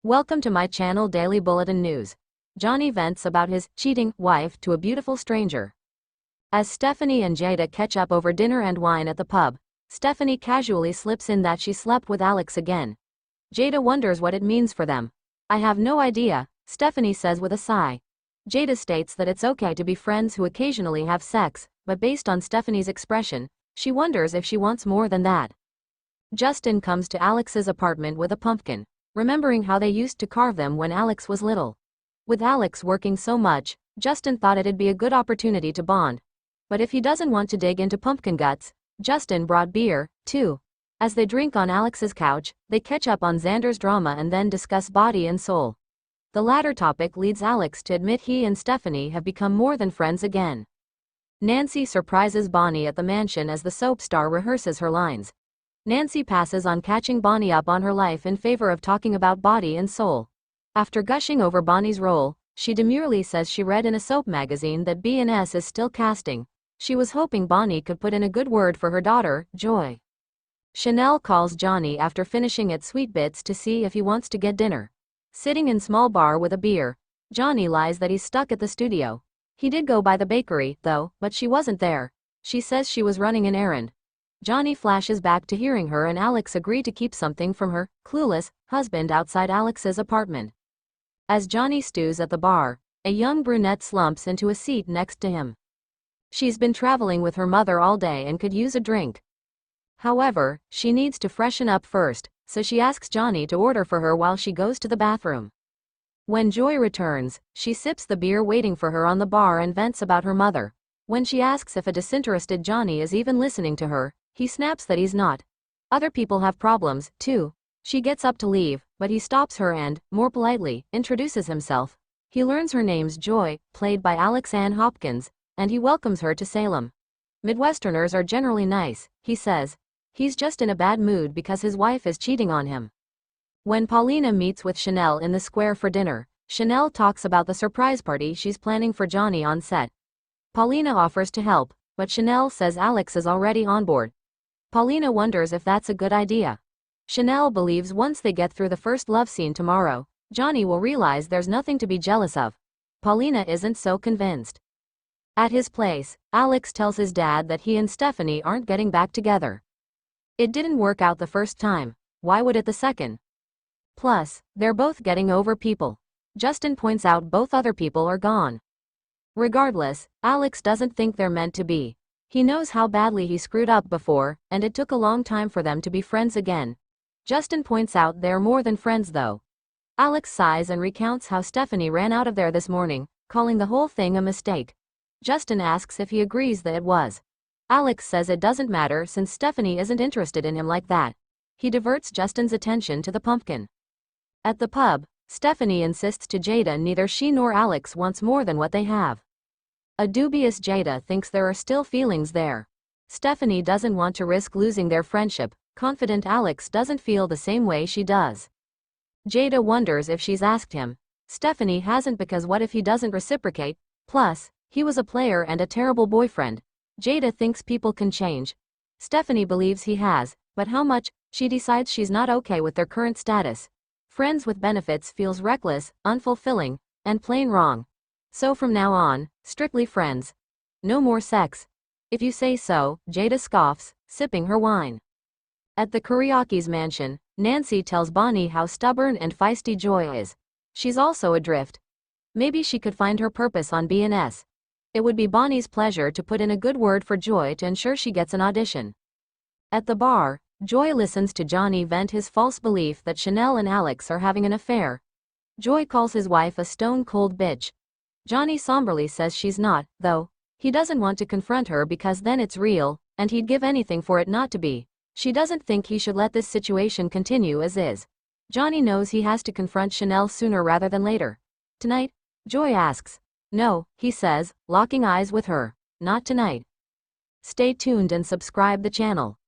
Welcome to my channel Daily Bulletin News. Johnny vents about his cheating wife to a beautiful stranger. As Stephanie and Jada catch up over dinner and wine at the pub, Stephanie casually slips in that she slept with Alex again. Jada wonders what it means for them. "I have no idea," Stephanie says with a sigh. Jada states that it's okay to be friends who occasionally have sex, but based on Stephanie's expression, she wonders if she wants more than that. Justin comes to Alex's apartment with a pumpkin, remembering how they used to carve them when Alex was little. With Alex working so much, Justin thought it'd be a good opportunity to bond. But if he doesn't want to dig into pumpkin guts, Justin brought beer, too. As they drink on Alex's couch, they catch up on Xander's drama and then discuss body and soul. The latter topic leads Alex to admit he and Stephanie have become more than friends again. Nancy surprises Bonnie at the mansion as the soap star rehearses her lines. Nancy passes on catching Bonnie up on her life in favor of talking about body and soul. After gushing over Bonnie's role, she demurely says she read in a soap magazine that B&S is still casting. She was hoping Bonnie could put in a good word for her daughter, Joy. Chanel calls Johnny after finishing at Sweet Bits to see if he wants to get dinner. Sitting in small bar with a beer, Johnny lies that he's stuck at the studio. He did go by the bakery, though, but she wasn't there. She says she was running an errand. Johnny flashes back to hearing her and Alex agree to keep something from her clueless husband outside Alex's apartment. As Johnny stews at the bar, a young brunette slumps into a seat next to him. She's been traveling with her mother all day and could use a drink. However, she needs to freshen up first, so she asks Johnny to order for her while she goes to the bathroom. When Joy returns, she sips the beer waiting for her on the bar and vents about her mother. When she asks if a disinterested Johnny is even listening to her, he snaps that he's not. Other people have problems, too. She gets up to leave, but he stops her and, more politely, introduces himself. He learns her name's Joy, played by Alex Ann Hopkins, and he welcomes her to Salem. Midwesterners are generally nice, he says. He's just in a bad mood because his wife is cheating on him. When Paulina meets with Chanel in the square for dinner, Chanel talks about the surprise party she's planning for Johnny on set. Paulina offers to help, but Chanel says Alex is already on board. Paulina wonders if that's a good idea. Chanel believes once they get through the first love scene tomorrow, Johnny will realize there's nothing to be jealous of. Paulina isn't so convinced. At his place, Alex tells his dad that he and Stephanie aren't getting back together. It didn't work out the first time, why would it the second? Plus, they're both getting over people. Justin points out both other people are gone. Regardless, Alex doesn't think they're meant to be. He knows how badly he screwed up before, and it took a long time for them to be friends again. Justin points out they're more than friends though. Alex sighs and recounts how Stephanie ran out of there this morning, calling the whole thing a mistake. Justin asks if he agrees that it was. Alex says it doesn't matter since Stephanie isn't interested in him like that. He diverts Justin's attention to the pumpkin. At the pub, Stephanie insists to Jada neither she nor Alex wants more than what they have. A dubious Jada thinks there are still feelings there. Stephanie doesn't want to risk losing their friendship, confident Alex doesn't feel the same way she does. Jada wonders if she's asked him. Stephanie hasn't because what if he doesn't reciprocate? Plus, he was a player and a terrible boyfriend. Jada thinks people can change. Stephanie believes he has, but how much? She decides she's not okay with their current status. Friends with benefits feels reckless, unfulfilling, and plain wrong. So from now on, strictly friends. No more sex. If you say so, Jada scoffs, sipping her wine. At the Kuriaki's mansion, Nancy tells Bonnie how stubborn and feisty Joy is. She's also adrift. Maybe she could find her purpose on B&S. It would be Bonnie's pleasure to put in a good word for Joy to ensure she gets an audition. At the bar, Joy listens to Johnny vent his false belief that Chanel and Alex are having an affair. Joy calls his wife a stone-cold bitch. Johnny somberly says she's not, though. He doesn't want to confront her because then it's real, and he'd give anything for it not to be. She doesn't think he should let this situation continue as is. Johnny knows he has to confront Chanel sooner rather than later. Tonight? Joy asks. No, he says, locking eyes with her. Not tonight. Stay tuned and subscribe the channel.